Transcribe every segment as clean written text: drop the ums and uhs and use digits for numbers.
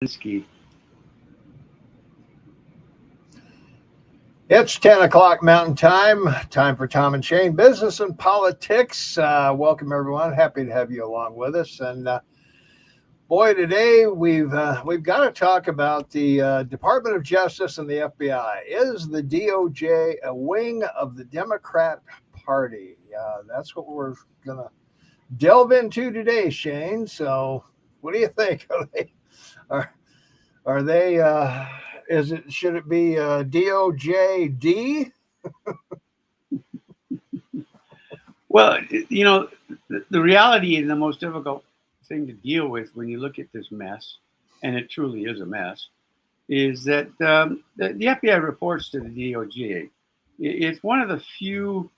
Ski. It's 10 o'clock Mountain Time. Time for Tom and Shane, business and politics. Welcome, everyone. Happy to have you along with us. And boy, today we've got to talk about the Department of Justice and the FBI. Is the DOJ a wing of the Democrat Party? That's what we're going to delve into today, Shane. So, what do you think? Are they? Should it be DOJD? Well, the reality and the most difficult thing to deal with when you look at this mess, and it truly is a mess, is that the FBI reports to the DOJ. It's one of the few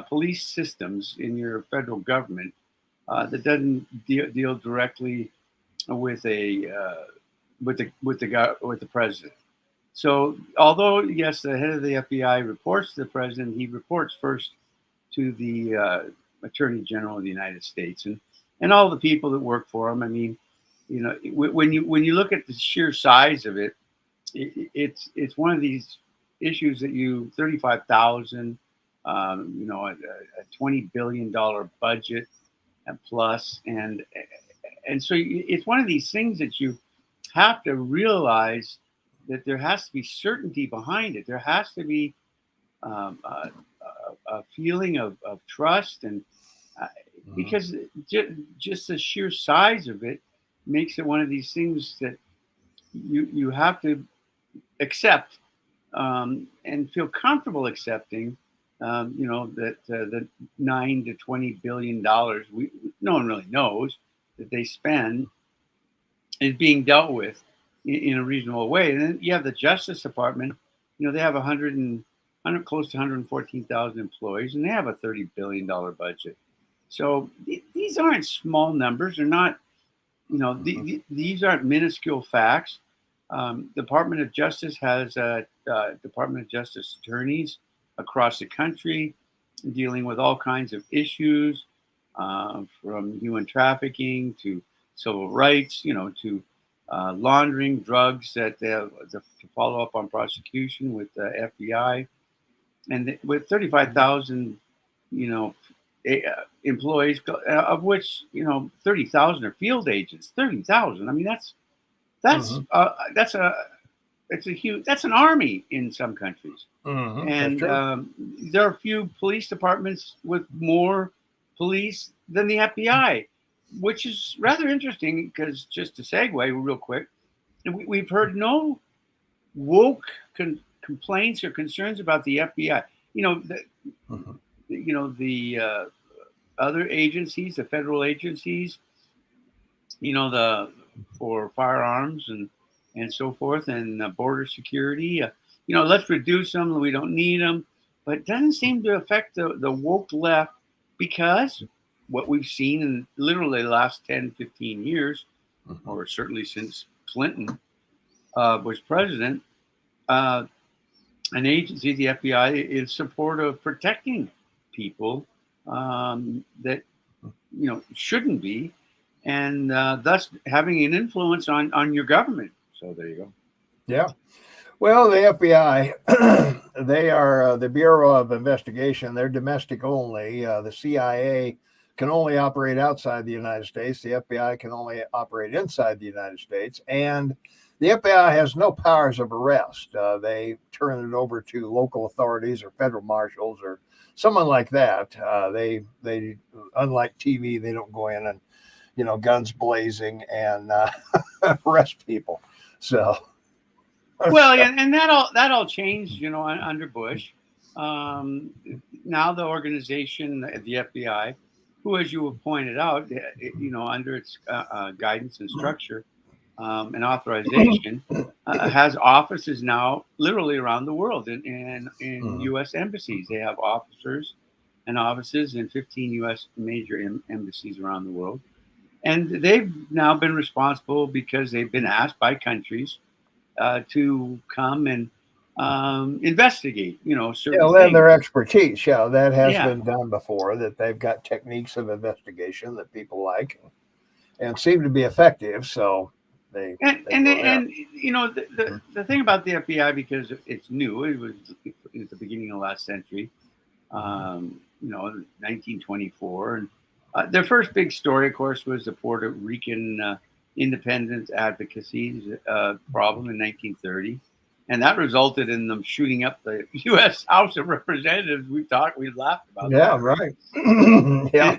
police systems in your federal government that doesn't deal directly with the president. So, although yes, the head of the FBI reports to the president, he reports first to the Attorney General of the United States and all the people that work for him. I mean, when you look at the sheer size of it, it's one of these issues that 35,000, a $20 billion budget and plus, and so it's one of these things that you have to realize that there has to be certainty behind it. There has to be a feeling of trust, and because just the sheer size of it makes it one of these things that you have to accept and feel comfortable accepting. That the $9 to $20 billion no one really knows that they spend is being dealt with in a reasonable way. And then you have the Justice Department. They have close to 114,000 employees, and they have a $30 billion budget. So these aren't small numbers. They're not, these aren't minuscule facts. Department of Justice has Department of Justice attorneys across the country dealing with all kinds of issues, from human trafficking to civil rights, to laundering drugs that to follow up on prosecution with the FBI, and with 35,000, employees, of which 30,000 are field agents. 30,000. I mean, that's an army in some countries, and there are a few police departments with more police than the FBI. Which is rather interesting because, just to segue real quick, we've heard no woke complaints or concerns about the FBI. The other agencies, the federal agencies, for firearms and so forth, and border security. Let's reduce them. We don't need them, but it doesn't seem to affect the woke left, because what we've seen in literally the last 10, 15 years, or certainly since Clinton was president, an agency, the FBI, is in support of protecting people that shouldn't be, and thus having an influence on your government. So there you go. Yeah. Well, the FBI, they are the Bureau of Investigation. They're domestic only. The CIA can only operate outside the United States. The FBI can only operate inside the United States. And the FBI has no powers of arrest. They turn it over to local authorities or federal marshals or someone like that. They unlike TV, they don't go in and, guns blazing and arrest people. So. Well, and that all changed, under Bush. Now the organization, the FBI, who, as you have pointed out, under its guidance and structure and authorization, has offices now literally around the world in U.S. embassies. They have officers and offices in 15 U.S. major embassies around the world. And they've now been responsible because they've been asked by countries to come and investigate, certain things. Their expertise. Yeah, that has been done before, that they've got techniques of investigation that people like. and seemed to be effective. So they go there. And you know the thing about the FBI, because it's new, it was at the beginning of last century, you know, 1924, and their first big story, of course, was the Puerto Rican independence advocacy problem in 1930. And that resulted in them shooting up the U.S. House of Representatives. We laughed about Yeah, that, right? right. Yeah,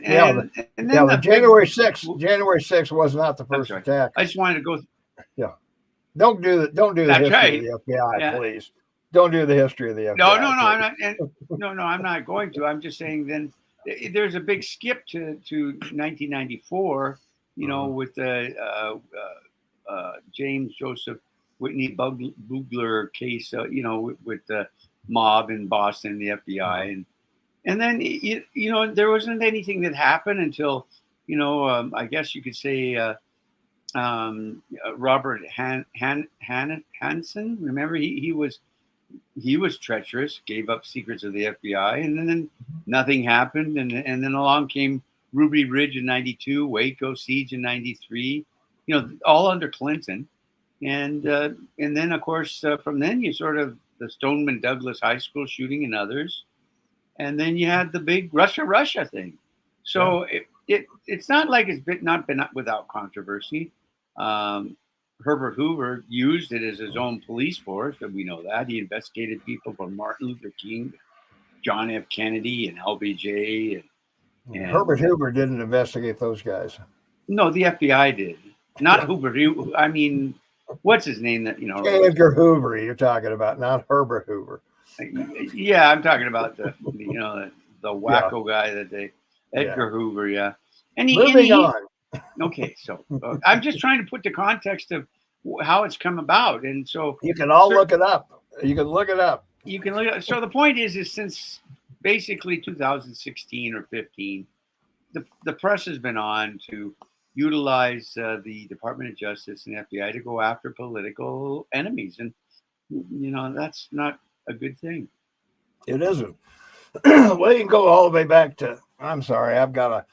And then the the big. January 6th was not the I'm first sorry. attack. I just wanted to go. Yeah. Don't do the That's history of right. the FBI, Yeah. please. Don't do the history of the No, FBI, no, no. I'm please. not. And no, I'm not going to. I'm just saying. Then there's a big skip to 1994. You know, Mhm. with the James Joseph Whitney Bugler case. You know, with the mob in Boston, the FBI, Mhm. and then you know there wasn't anything that happened until you know I guess you could say Robert Hansen. Remember he was treacherous, gave up secrets of the FBI, and then nothing happened, and then along came Ruby Ridge in '92, Waco siege in '93, you know, all under Clinton, and then of course from then you sort of the Stoneman Douglas High School shooting and others, and then you had the big Russia thing. Yeah. So it's not like it's not been without controversy. Um, Herbert Hoover used it as his own police force, and we know that he investigated people from Martin Luther King, John F. Kennedy, and LBJ, Herbert and Hoover didn't investigate those guys. no, the FBI did, not Yeah. Hoover. I mean, what's his name? That you know, J. Edgar Hoover, you're talking about, not Herbert Hoover. yeah, I'm talking about the you know the Yeah. wacko guy that they Yeah. Edgar Hoover, yeah, and Moving he on. okay. So I'm just trying to put the context of how it's come about, and so You can all sir, look it up. You can look it up. you can look at. So the point is since basically 2016 or 15, the press has been on to utilize the Department of Justice and FBI to go after political enemies, and you know that's not a good thing. It isn't. Well, you can go all the way back to. I'm sorry, I've got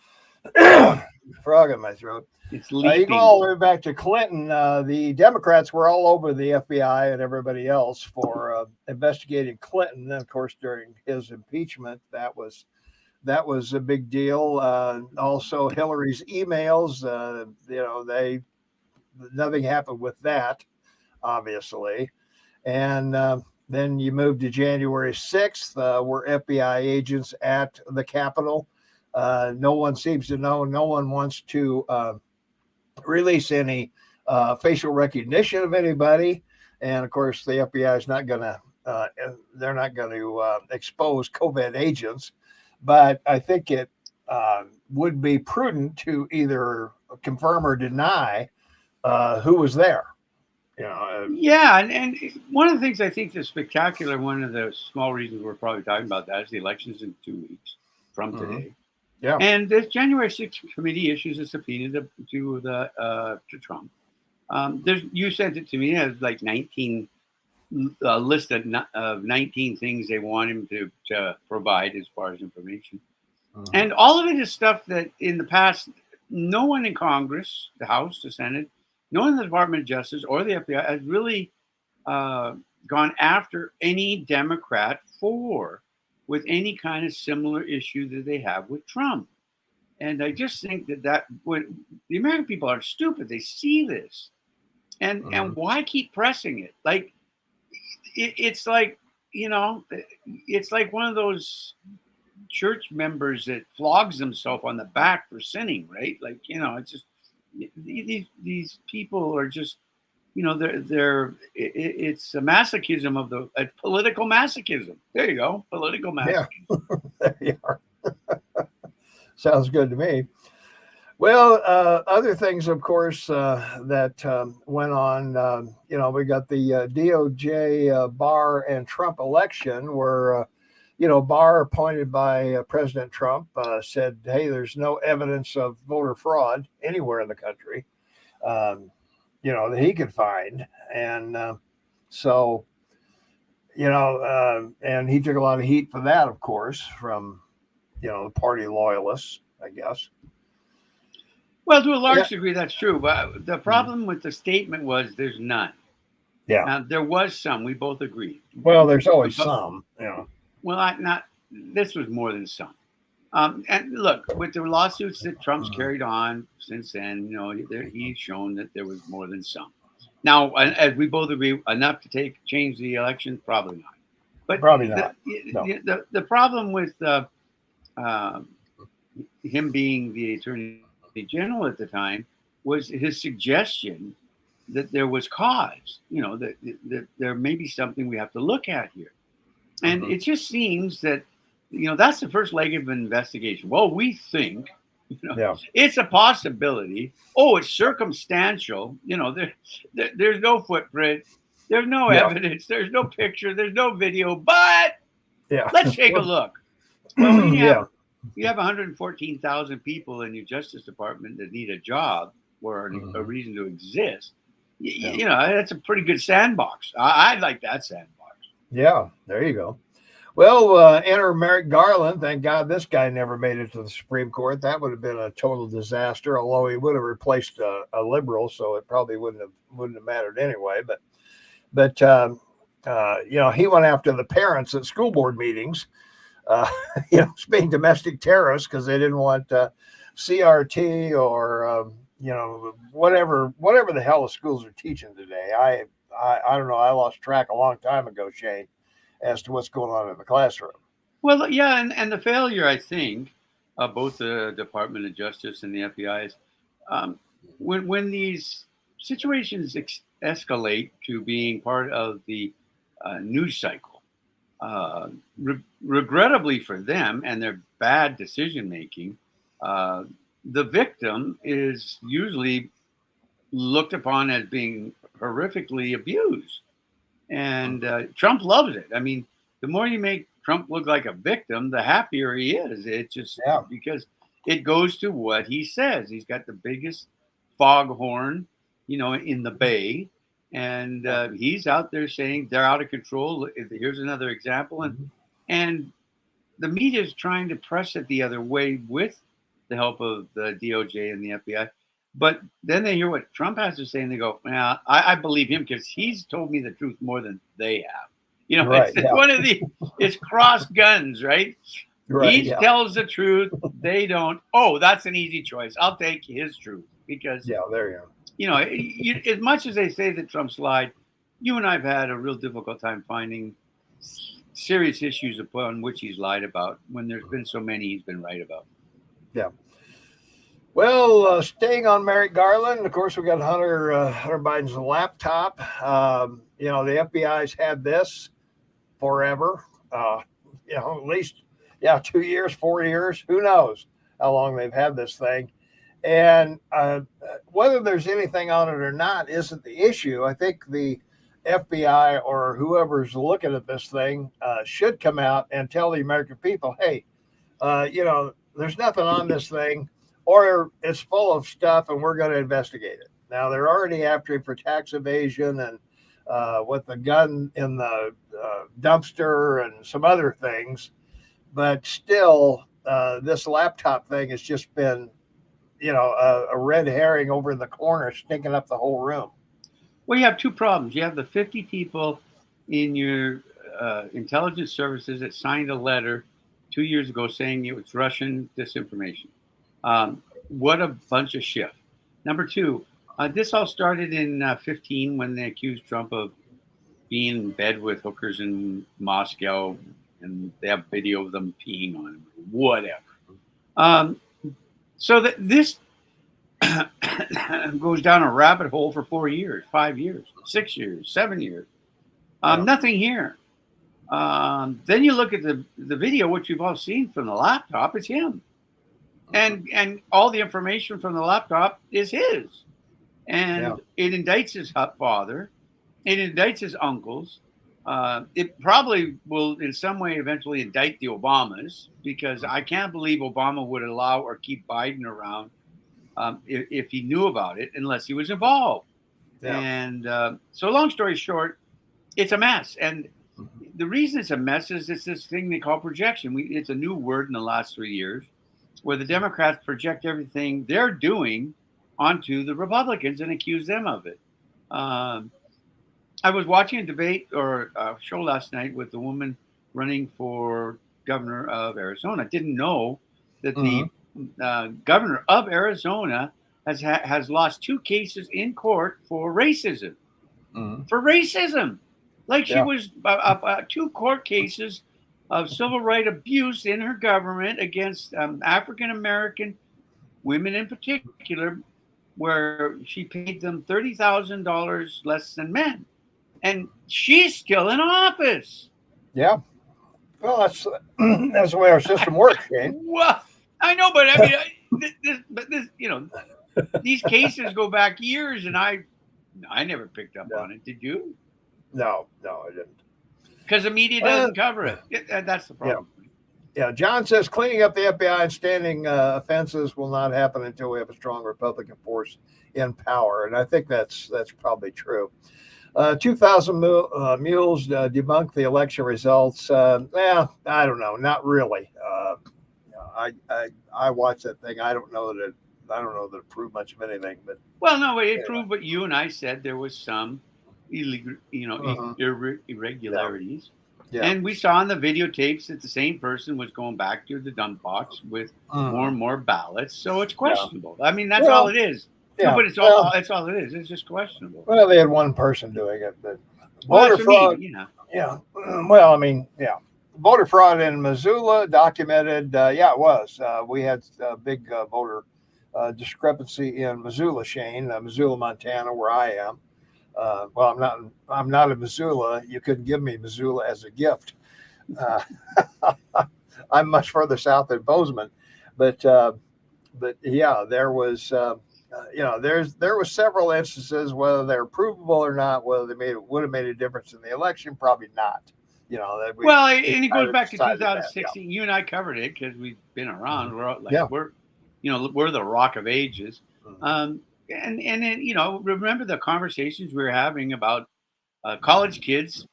a frog in my throat. It's You go leaping. all the way back to Clinton. The Democrats were all over the FBI and everybody else for investigating Clinton. And of course, during his impeachment, that was a big deal. Also, Hillary's emails. You know, nothing happened with that, obviously. And then you move to January 6th, were FBI agents at the Capitol. No one seems to know. No one wants to release any facial recognition of anybody. And of course, the FBI is not going to, they're not going to expose COVID agents. But I think it would be prudent to either confirm or deny who was there. You know, Yeah, and one of the things I think that's spectacular, one of the small reasons we're probably talking about that is the elections in 2 weeks from mhm. today. Yeah. And this January 6th committee issues a subpoena to Trump. You sent it to me as like 19 list of 19 things they want him to provide as far as information. Mhm. And all of it is stuff that in the past, no one in Congress, the House, the Senate, no one in the Department of Justice or the FBI has really uh, gone after any Democrat for with any kind of similar issue that they have with Trump. And I just think that when the American people are stupid, they see this, and Mhm. why keep pressing it? Like it's like you know, it's like one of those church members that flogs himself on the back for sinning, right? Like you know, it's just these people are just you know it's a masochism of a political masochism. There you go, political Yeah. masochism. There you are. Sounds good to me. Well, other things, of course, that went on. You know, we got the DOJ Barr and Trump election, where you know Barr, appointed by President Trump, said, "Hey, there's no evidence of voter fraud anywhere in the country, um, you know, that he could find," and so you know, and he took a lot of heat for that, of course, from you know the party loyalists, I guess. Well, to a Yeah. large degree, that's true. But the Mhm. problem with the statement was there's none. Yeah. There was some. We both agreed. Well, there's always But some. well, not. This was more than some. And look, with the lawsuits that Trump's Mhm. carried on since then, he's shown that there was more than some. Now, as we both agree, enough to change the election, probably not. But Probably not. No. the problem with uh, him being the attorney general at the time was his suggestion that there was cause. That there may be something we have to look at here. And Mhm. it just seems that, that's the first leg of an investigation. Well, we think, Yeah. it's a possibility. Oh, it's circumstantial. There's no footprint. There's no Yeah. evidence. There's no picture. There's no video. But Yeah. let's take a Well, look. Well, when yeah. you have 114,000 people in your Justice Department that need a job or a Mhm. reason to exist, Yeah. that's a pretty good sandbox. I like that sandbox. Yeah. There you go. Well, enter Merrick Garland. Thank God this guy never made it to the Supreme Court. That would have been a total disaster. Although he would have replaced a liberal, so it probably wouldn't have mattered anyway. But he went after the parents at school board meetings. Uh, being domestic terrorists because they didn't want CRT or whatever the hell the schools are teaching today. I don't know. I lost track a long time ago, Shane, as to what's going on in the classroom. Well, yeah, and the failure, I think, of both the Department of Justice and the FBI is, um, when these situations escalate to being part of the news cycle. Regrettably for them and their bad decision making, uh, the victim is usually looked upon as being horrifically abused. And Trump loves it. I mean, the more you make Trump look like a victim, the happier he is. It just Yeah. because it goes to what he says. He's got the biggest foghorn, in the bay, and he's out there saying they're out of control. Here's another example, and Mhm. and the media is trying to press it the other way with the help of the DOJ and the FBI. But then they hear what Trump has to say and they go, "Yeah, I believe him because he's told me the truth more than they have." It's Right. Yeah. one of it's cross guns, right? Right. He Yeah. tells the truth, they don't. Oh, that's an easy choice. I'll take his truth because Yeah. There you go. as much as they say that Trump's lied, you and I've had a real difficult time finding serious issues upon which he's lied about when there's been so many he's been right about. Yeah. Well, staying on Merrick Garland, of course, we got Hunter Biden's laptop. The FBI's had this forever. At least, 2 years, 4 years, who knows how long they've had this thing. And whether there's anything on it or not isn't the issue. I think the FBI or whoever's looking at this thing should come out and tell the American people, hey, there's nothing on this thing, or it's full of stuff, and we're going to investigate it. Now they're already after him for tax evasion and with the gun in the dumpster and some other things, but still, this laptop thing has just been, a red herring over in the corner, stinking up the whole room. Well, you have two problems. You have the 50 people in your intelligence services that signed a letter 2 years ago saying it was Russian disinformation. What a bunch of shit. Number two, this all started in 15 when they accused Trump of being in bed with hookers in Moscow, and they have video of them peeing on him, whatever. Um, so that this goes down a rabbit hole for 4 years, 5 years, 6 years, 7 years. Yeah. Nothing here. Then you look at the video, which you've all seen from the laptop. It's him, and all the information from the laptop is his, Yeah. and it indicts his father, it indicts his uncles. It probably will, in some way, eventually indict the Obamas because I can't believe Obama would allow or keep Biden around if he knew about it, unless he was involved. Yeah. And so, long story short, it's a mess. And the reason it's a mess is it's this thing they call projection. It's a new word in the last 3 years. where the Democrats project everything they're doing onto the Republicans and accuse them of it. Um, I was watching a debate or a show last night with the woman running for governor of Arizona. Didn't know that Mm-hmm. the governor of Arizona has lost two cases in court for racism. Mm-hmm. For racism, like she Yeah. was two court cases of civil right abuse in her government against African American women in particular, where she paid them $30,000 less than men, and she's still in office. Yeah. Well, that's that's the way our system works, Shane. Well, I know, but I mean, these cases go back years, and I never picked up Yeah. on it. Did you? No, I didn't. Because the media doesn't cover it. That's the problem. Yeah. John says cleaning up the FBI and standing offenses will not happen until we have a strong Republican force in power, and I think that's probably true. 2,000 mules debunk the election results. I don't know, not really. I watched that thing. I don't know that it proved much of anything. But well, no, it proved what you and I said. There was some illegal, irregularities. Yeah. And we saw in the videotapes that the same person was going back to the dump box with more and more ballots. So it's questionable. I mean, that's all it is. Yeah, no, but it's all it is. It's just questionable. Well, they had one person doing it, but voter fraud. Yeah. Well, I mean, yeah. Voter fraud in Missoula documented. It was. We had a big voter discrepancy in Missoula, Shane, Missoula, Montana, where I am. Well, I'm not in Missoula. You couldn't give me Missoula as a gift. I'm much further south than Bozeman, but yeah, there was there was several instances, whether they're provable or not, whether they would have made a difference in the election, probably not. And it goes back to 2016. You and I covered it because we've been around. We're the Rock of Ages. And then remember the conversations we were having about college kids,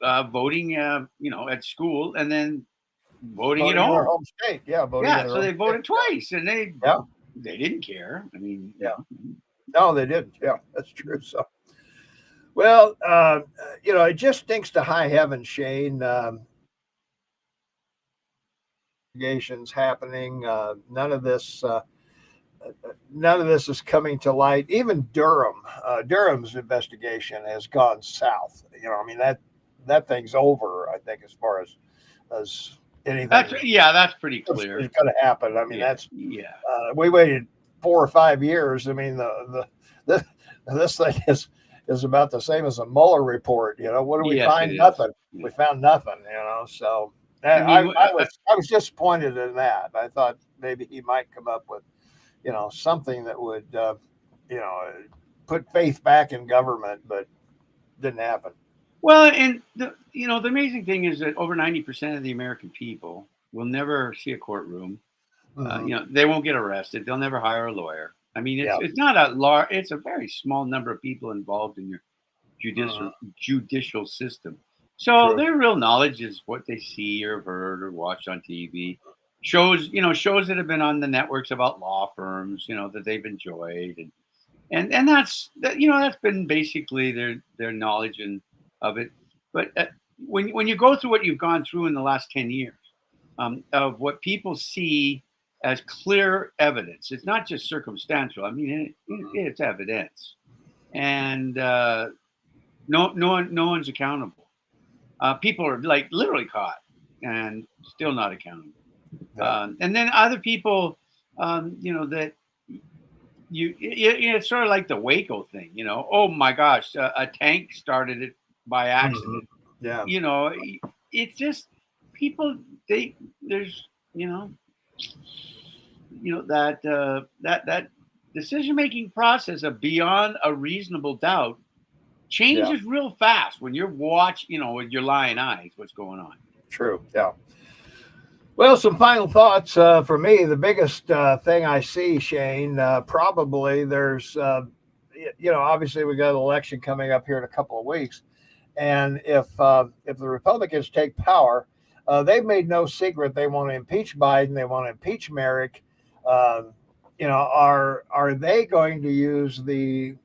voting, at school and then voting at home. Home state, so they voted twice, and they didn't care. I mean, no, they didn't. Yeah, that's true. So, well, it just stinks to high heaven, Shane. Investigations happening. None of this is coming to light. Even Durham's investigation has gone south. I mean, that thing's over, I think, as far as anything. That's pretty clear. It's going to happen. I mean, we waited 4 or 5 years. I mean, this thing is about the same as a Mueller report. What do we find? Nothing. We found nothing. So I was disappointed in that. I thought maybe he might come up with something that would put faith back in government, but didn't happen. Well, and the amazing thing is that over 90% of the American people will never see a courtroom. They won't get arrested. They'll never hire a lawyer. I mean, it's not a large. It's a very small number of people involved in your judicial system. So their real knowledge is what they see or heard or watched on TV. Shows that have been on the networks about law firms, that they've enjoyed, and that's been basically their knowledge of it. But when you go through what you've gone through in the last 10 years of what people see as clear evidence, it's not just circumstantial. I mean, it's evidence, and no one's accountable. People are like literally caught and still not accountable. And then other people, that it's sort of like the Waco thing, oh my gosh, a tank started it by accident. Yeah. It's just people, there's, that decision-making process of beyond a reasonable doubt changes real fast when you're with your lying eyes, what's going on. True. Yeah. Well, some final thoughts for me. The biggest thing I see, Shane, probably there's, obviously we got an election coming up here in a couple of weeks. And if the Republicans take power, they've made no secret they want to impeach Biden. They want to impeach Merrick. Um, are they going to use the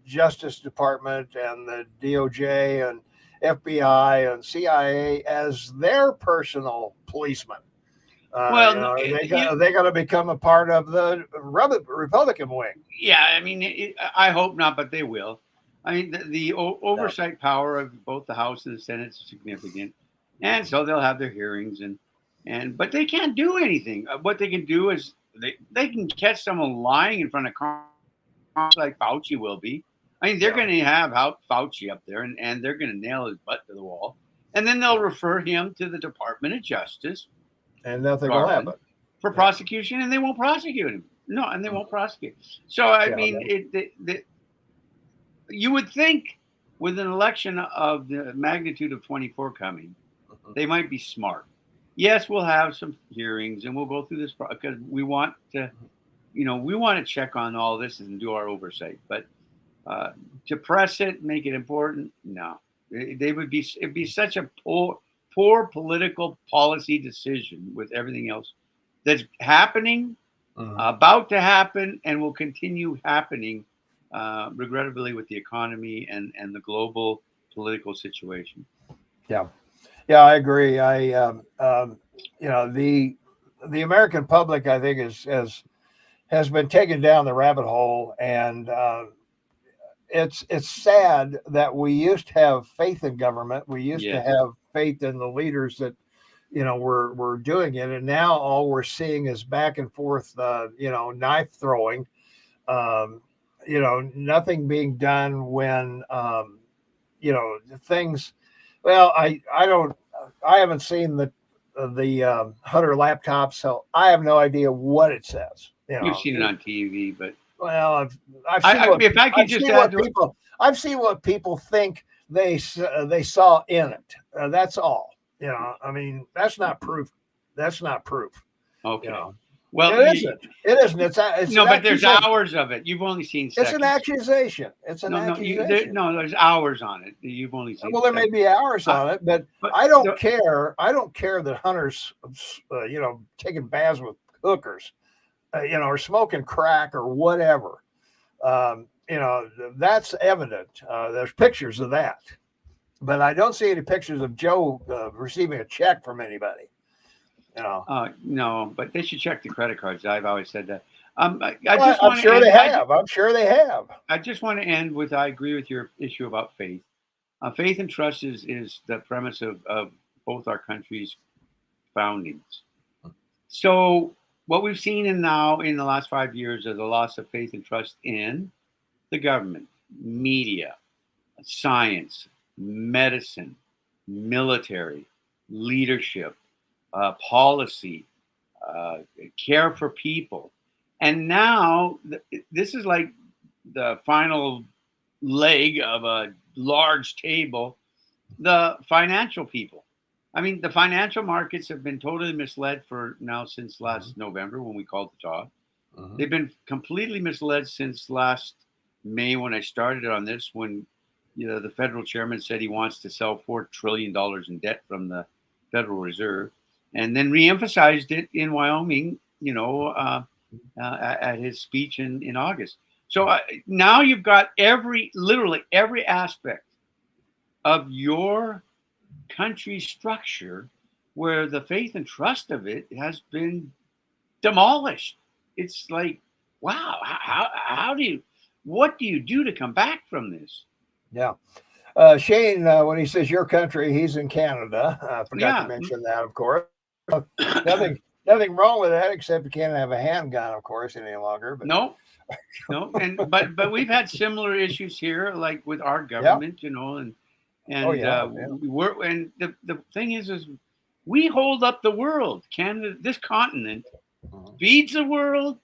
Justice Department and the DOJ and FBI and CIA as their personal policemen? Well, no, Are they going to become a part of the Republican wing? yeah, I mean, I hope not, but they will. I mean, the oversight power of both the House and the Senate is significant, and so they'll have their hearings, but they can't do anything. What they can do is they can catch someone lying in front of Congress like Fauci will be. I mean, they're going to have Fauci up there, and they're going to nail his butt to the wall, and then they'll refer him to the Department of Justice, and nothing will happen for prosecution, and they won't prosecute him. No, and they won't prosecute. So I mean, you would think with an election of the magnitude of 24 coming, they might be smart. Yes, we'll have some hearings and we'll go through this because we want to, we want to check on all this and do our oversight. But to press it, make it important, no, it'd be such a poor political policy decision with everything else that's happening, about to happen, and will continue happening, regrettably, with the economy and the global political situation. Yeah, I agree. The American public, I think, has been taken down the rabbit hole, and it's sad that we used to have faith in government. We used to have faith in the leaders that we're doing it, and now all we're seeing is back and forth, knife throwing. Nothing being done when things. Well, I haven't seen the Hunter laptop, so I have no idea what it says. You've seen it on TV, but well, I've seen what people think they saw in it. That's all. I mean, that's not proof. Okay. Well, it isn't. It's no, but there's hours of it. You've only seen seconds. It's an accusation. It's an accusation. There's hours on it. You've only seen. Well, there may be hours on it, but I don't care. I don't care that Hunter's, taking baths with hookers, or smoking crack or whatever. That's evident. There's pictures of that, but I don't see any pictures of Joe receiving a check from anybody. No, but they should check the credit cards. I've always said that. I'm sure they have. I just want to end with, I agree with your issue about faith. Faith and trust is the premise of both our country's foundings. So what we've seen in the last 5 years is a loss of faith and trust in the government, media, science, medicine, military, leadership, policy, care for people. And now this is like the final leg of a large table, the financial people. I mean, the financial markets have been totally misled since last November when we called the talk. They've been completely misled since last May when I started on this, when the federal chairman said he wants to sell $4 trillion in debt from the Federal Reserve, and then reemphasized it in Wyoming, at his speech in August. So now you've got literally every aspect of your country's structure where the faith and trust of it has been demolished. It's like, wow, what do you do to come back from this? Yeah. Shane, when he says your country, he's in Canada. I forgot to mention that, of course. Nothing wrong with that, except you can't have a handgun, of course, any longer. But no, but we've had similar issues here, like with our government, and the thing is we hold up the world. Canada, this continent, feeds the world,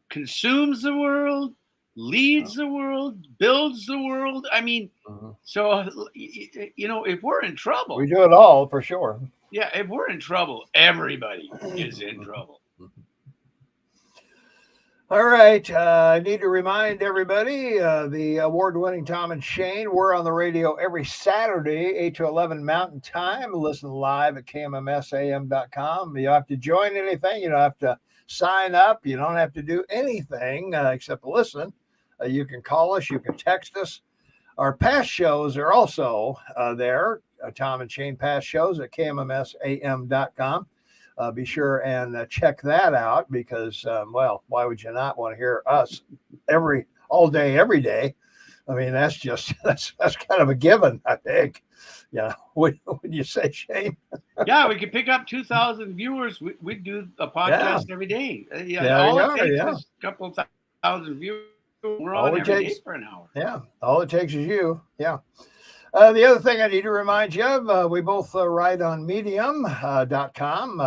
consumes the world, leads the world, builds the world. I mean, so if we're in trouble, we do it all for sure. Yeah, if we're in trouble, everybody is in trouble. All right. I need to remind everybody the award-winning Tom and Shane. We're on the radio every Saturday, 8 to 11 Mountain Time. Listen live at kmmsam.com. You don't have to join anything. You don't have to sign up. You don't have to do anything except listen. You can call us. You can text us. Our past shows are also there. Tom and Shane past shows at kmmsam.com. Be sure and check that out because, well, why would you not want to hear us all day, every day? I mean, that's kind of a given, I think. Yeah, would you say, Shane? Yeah, we could pick up 2,000 viewers. We'd do a podcast every day. All it takes is a couple thousand viewers. We're on every day for an hour. Yeah, all it takes is you. Yeah. The other thing I need to remind you of, we both write on medium.com.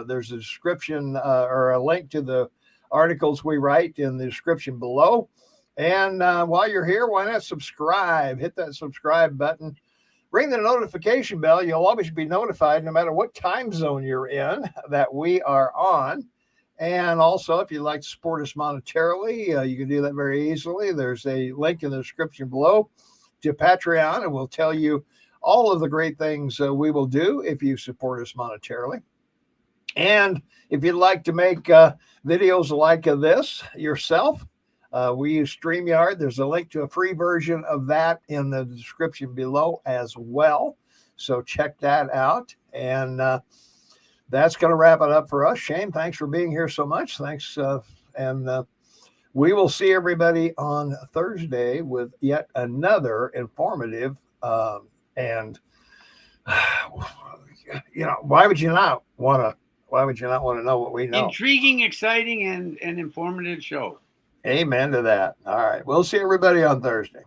There's a description or a link to the articles we write in the description below. And while you're here, why not subscribe? Hit that subscribe button. Ring the notification bell. You'll always be notified no matter what time zone you're in that we are on. And also, if you'd like to support us monetarily, you can do that very easily. There's a link in the description below to Patreon, and we'll tell you all of the great things we will do if you support us monetarily. And if you'd like to make videos like this yourself, we use StreamYard. There's a link to a free version of that in the description below as well. So check that out. And that's going to wrap it up for us. Shane, thanks for being here so much. Thanks. We will see everybody on Thursday with yet another informative and why would you not want to know what we know? Intriguing, exciting, and informative show. Amen to that. All right. We'll see everybody on Thursday.